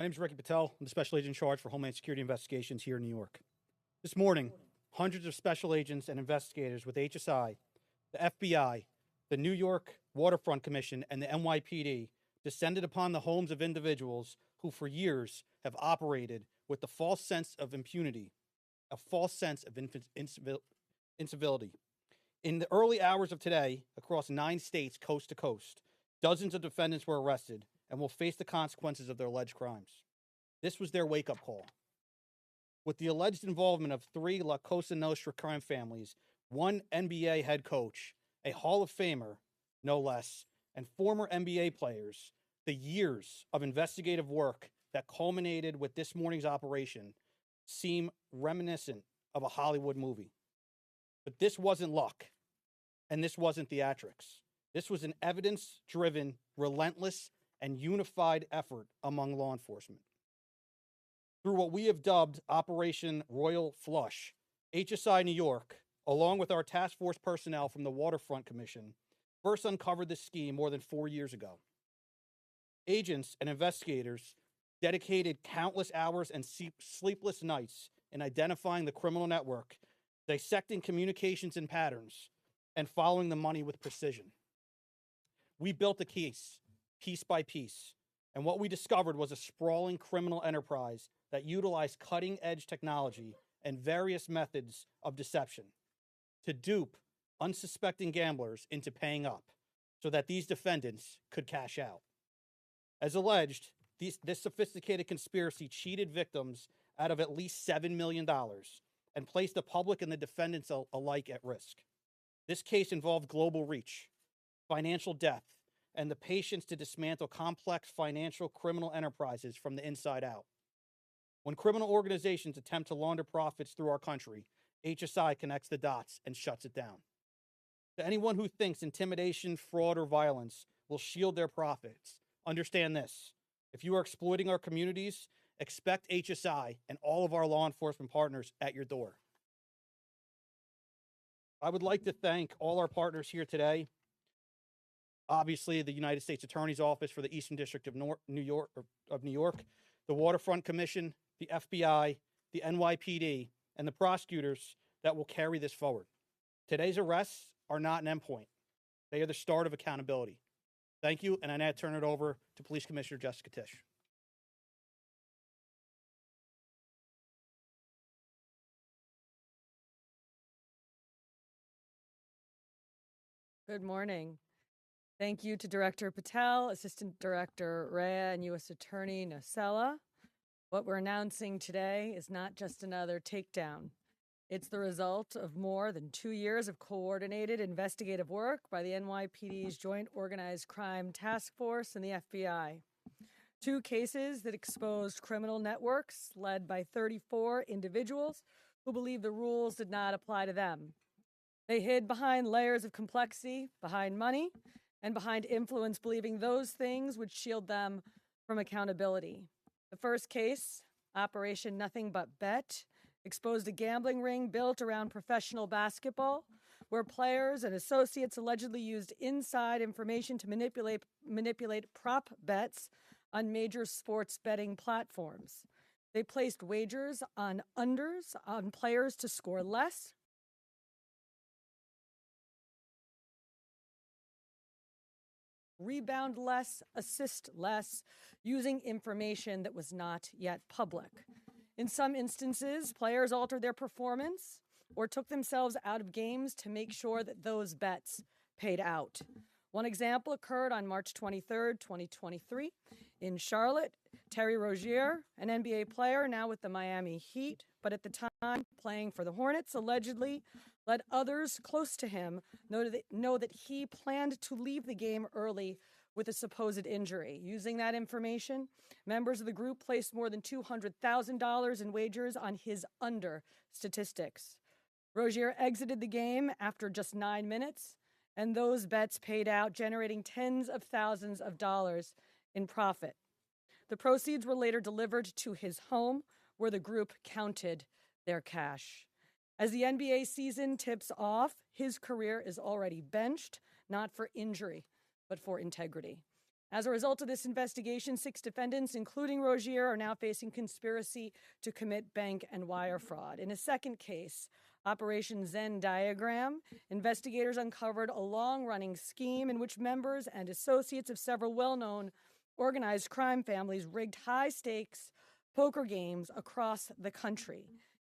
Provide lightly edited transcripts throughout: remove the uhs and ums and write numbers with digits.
My name is Ricky Patel. I'm the Special Agent in charge for Homeland Security Investigations here in New York. This morning, hundreds of special agents and investigators with HSI, the FBI, the New York Waterfront Commission, and the NYPD descended upon the homes of individuals who for years have operated with the false sense of impunity, a false sense of incivility. In the early hours of today, across 9 states coast to coast, dozens of defendants were arrested and will face the consequences of their alleged crimes. This was their wake-up call. With the alleged involvement of 3 La Cosa Nostra crime families, 1 NBA head coach, a Hall of Famer, no less, and former NBA players, the years of investigative work that culminated with this morning's operation seem reminiscent of a Hollywood movie. But this wasn't luck, and this wasn't theatrics. This was an evidence-driven, relentless, and unified effort among law enforcement. Through what we have dubbed Operation Royal Flush, HSI New York, along with our task force personnel from the Waterfront Commission, first uncovered this scheme more than 4 years ago. Agents and investigators dedicated countless hours and sleepless nights in identifying the criminal network, dissecting communications and patterns, and following the money with precision. We built a case, piece by piece, and what we discovered was a sprawling criminal enterprise that utilized cutting-edge technology and various methods of deception to dupe unsuspecting gamblers into paying up so that these defendants could cash out. As alleged, this sophisticated conspiracy cheated victims out of at least $7 million and placed the public and the defendants alike at risk. This case involved global reach, financial depth, and the patience to dismantle complex financial criminal enterprises from the inside out. When criminal organizations attempt to launder profits through our country, HSI connects the dots and shuts it down. To anyone who thinks intimidation, fraud, or violence will shield their profits, understand this. If you are exploiting our communities, expect HSI and all of our law enforcement partners at your door. I would like to thank all our partners here today. Obviously, the United States Attorney's Office for the Eastern District of New York, the Waterfront Commission, the FBI, the NYPD, and the prosecutors that will carry this forward. Today's arrests are not an endpoint. They are the start of accountability. Thank you, and I now turn it over to Police Commissioner Jessica Tisch. Good morning. Thank you to Director Patel, Assistant Director Rea, and U.S. Attorney Nocella. What we're announcing today is not just another takedown. It's the result of more than 2 years of coordinated investigative work by the NYPD's Joint Organized Crime Task Force and the FBI. 2 cases that exposed criminal networks led by 34 individuals who believed the rules did not apply to them. They hid behind layers of complexity, behind money, and behind influence, believing those things would shield them from accountability. The first case, Operation Nothing But Bet, exposed a gambling ring built around professional basketball, where players and associates allegedly used inside information to manipulate prop bets on major sports betting platforms. They placed wagers on unders on players to score less, rebound less, assist less, using information that was not yet public. In some instances, players altered their performance or took themselves out of games to make sure that those bets paid out. One example occurred on March 23rd, 2023 in Charlotte. Terry Rozier, an NBA player now with the Miami Heat, but at the time playing for the Hornets, allegedly let others close to him know that he planned to leave the game early with a supposed injury. Using that information, members of the group placed more than $200,000 in wagers on his under statistics. Rozier exited the game after just 9 minutes, and those bets paid out, generating tens of thousands of dollars in profit. The proceeds were later delivered to his home, where the group counted their cash. As the NBA season tips off, his career is already benched, not for injury, but for integrity. As a result of this investigation, 6 defendants, including Rogier, are now facing conspiracy to commit bank and wire fraud. In a second case, Operation Zen Diagram, investigators uncovered a long-running scheme in which members and associates of several well-known organized crime families rigged high-stakes poker games across the country.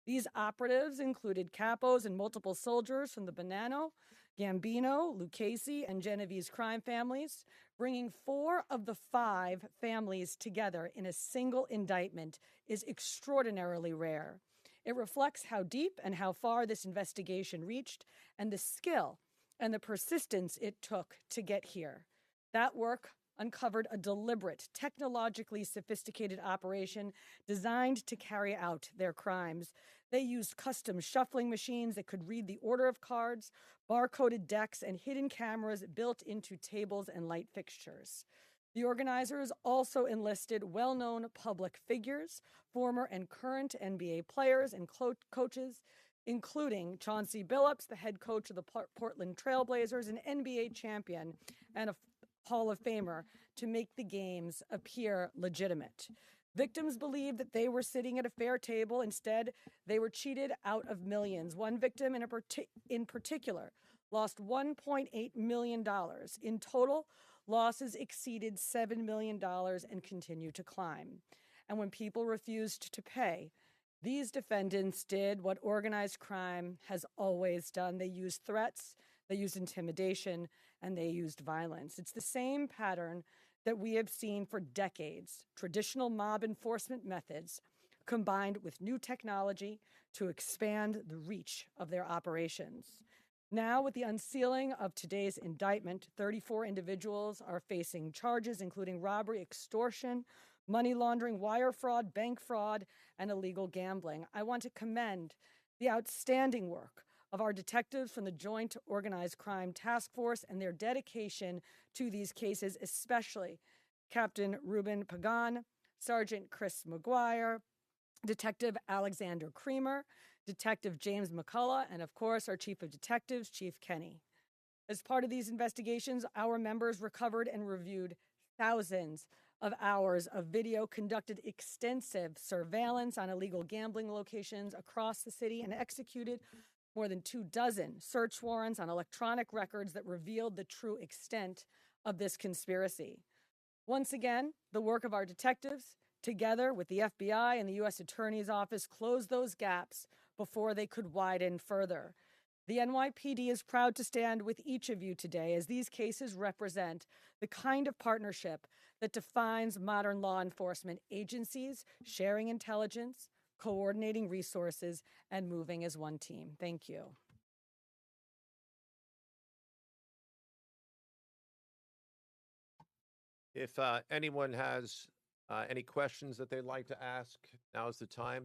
These operatives included capos and multiple soldiers from the Bonanno, Gambino, Lucchese, and Genovese crime families, bringing 4 of the 5 families together in a single indictment is extraordinarily rare. It reflects how deep and how far this investigation reached and the skill and the persistence it took to get here. That work uncovered a deliberate, technologically sophisticated operation designed to carry out their crimes. They used custom shuffling machines that could read the order of cards, barcoded decks, and hidden cameras built into tables and light fixtures. The organizers also enlisted well-known public figures, former and current NBA players and coaches, including Chauncey Billups, the head coach of the Portland Trail Blazers, an NBA champion and a Hall of Famer, to make the games appear legitimate. Victims believed that they were sitting at a fair table. Instead, they were cheated out of millions. One victim in particular lost $1.8 million. In total, losses exceeded $7 million and continue to climb. And when people refused to pay, these defendants did what organized crime has always done. They used threats, they used intimidation, and they used violence. It's the same pattern that we have seen for decades: traditional mob enforcement methods combined with new technology to expand the reach of their operations. Now, with the unsealing of today's indictment, 34 individuals are facing charges, including robbery, extortion, money laundering, wire fraud, bank fraud, and illegal gambling. I want to commend the outstanding work of our detectives from the Joint Organized Crime Task Force and their dedication to these cases, especially Captain Ruben Pagan, Sergeant Chris McGuire, Detective Alexander Creamer, Detective James McCullough, and of course, our Chief of Detectives, Chief Kenny. As part of these investigations, our members recovered and reviewed thousands of hours of video, conducted extensive surveillance on illegal gambling locations across the city, and executed more than 24 search warrants on electronic records that revealed the true extent of this conspiracy. Once again, the work of our detectives, together with the FBI and the U.S. Attorney's Office, closed those gaps before they could widen further. The NYPD is proud to stand with each of you today, as these cases represent the kind of partnership that defines modern law enforcement agencies, sharing intelligence, coordinating resources, and moving as one team. Thank you. If anyone has any questions that they'd like to ask, now's the time.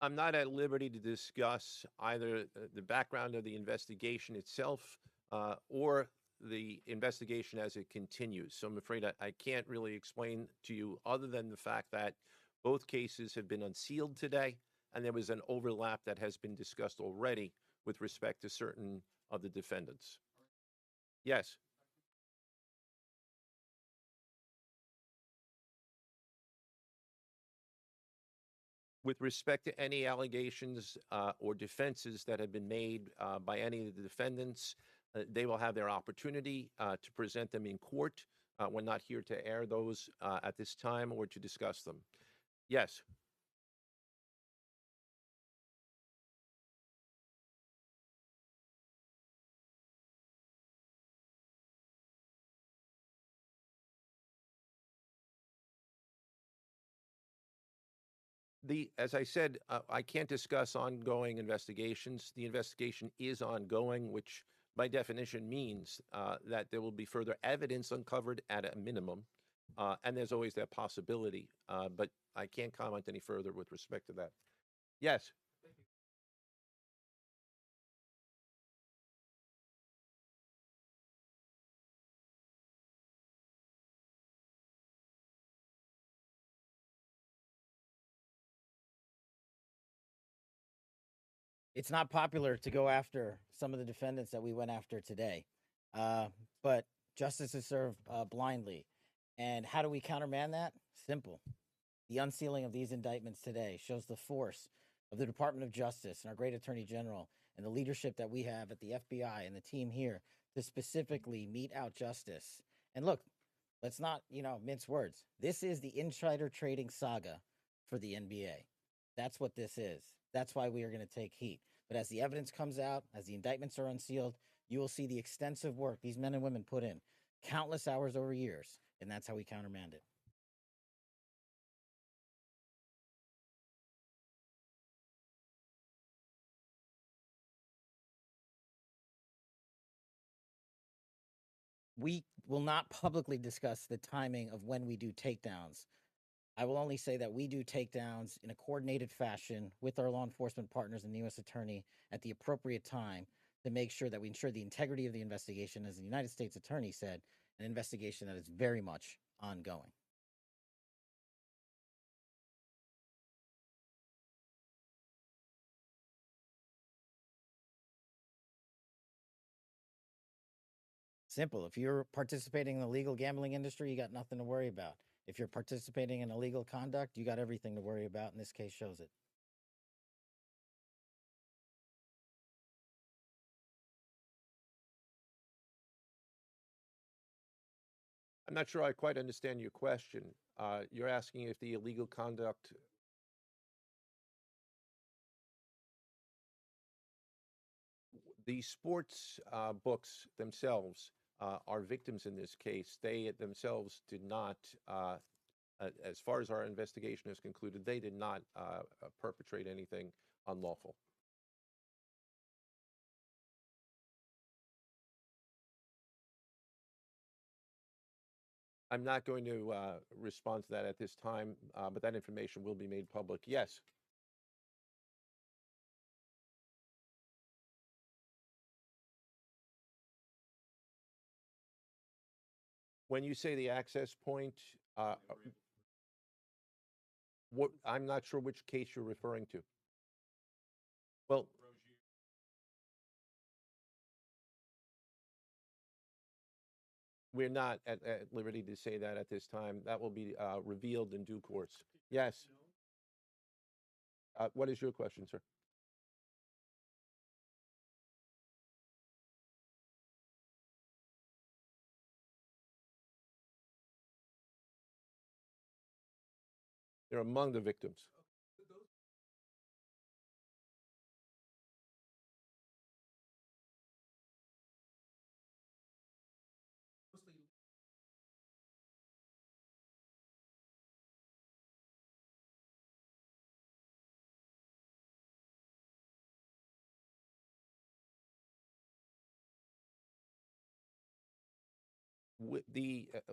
I'm not at liberty to discuss either the background of the investigation itself or the investigation as it continues. So I'm afraid I can't really explain to you, other than the fact that both cases have been unsealed today, and there was an overlap that has been discussed already with respect to certain of the defendants. Yes. With respect to any allegations or defenses that have been made by any of the defendants, they will have their opportunity to present them in court. We're not here to air those at this time or to discuss them. Yes. As I said, I can't discuss ongoing investigations. The investigation is ongoing, which by definition means that there will be further evidence uncovered at a minimum. And there's always that possibility. But I can't comment any further with respect to that. Yes. it's not popular to go after some of the defendants that we went after today, but justice is served blindly. And how do we countermand that? Simple. The unsealing of these indictments today shows the force of the Department of Justice and our great Attorney General and the leadership that we have at the FBI and the team here to specifically mete out justice. And look, let's not, mince words. This is the insider trading saga for the NBA. That's what this is. That's why we are going to take heat. But as the evidence comes out, as the indictments are unsealed, you will see the extensive work these men and women put in, countless hours over years, and that's how we countermand it. We will not publicly discuss the timing of when we do takedowns. I will only say that we do takedowns in a coordinated fashion with our law enforcement partners and the U.S. Attorney at the appropriate time to make sure that we ensure the integrity of the investigation, as the United States Attorney said, an investigation that is very much ongoing. Simple. If you're participating in the legal gambling industry, you got nothing to worry about. If you're participating in illegal conduct, you got everything to worry about, and this case shows it. I'm not sure I quite understand your question. You're asking if the illegal conduct. The sports books themselves are victims in this case. They themselves did not, as far as our investigation has concluded, they did not perpetrate anything unlawful. I'm not going to respond to that at this time, but that information will be made public. Yes. When you say the access point, what I'm not sure which case you're referring to. Well, we're not at liberty to say that at this time. That will be revealed in due course. Yes. What is your question, sir? They're among the victims.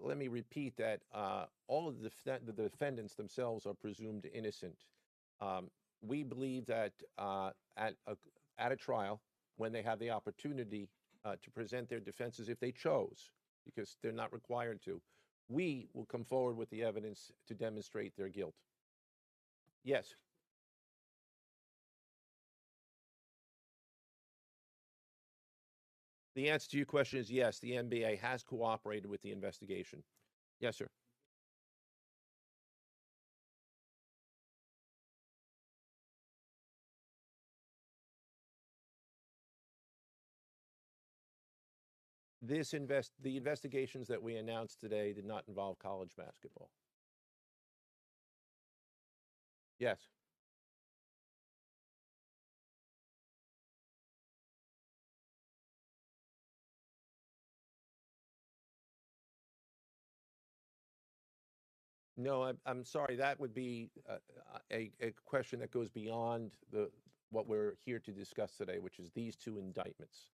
Let me repeat that all of the defendants themselves are presumed innocent. We believe that at a trial, when they have the opportunity to present their defenses, if they chose, because they're not required to, we will come forward with the evidence to demonstrate their guilt. Yes. The answer to your question is yes, the NBA has cooperated with the investigation. Yes, sir. The investigations that we announced today did not involve college basketball. Yes. No, I'm sorry. That would be a question that goes beyond what we're here to discuss today, which is these two indictments.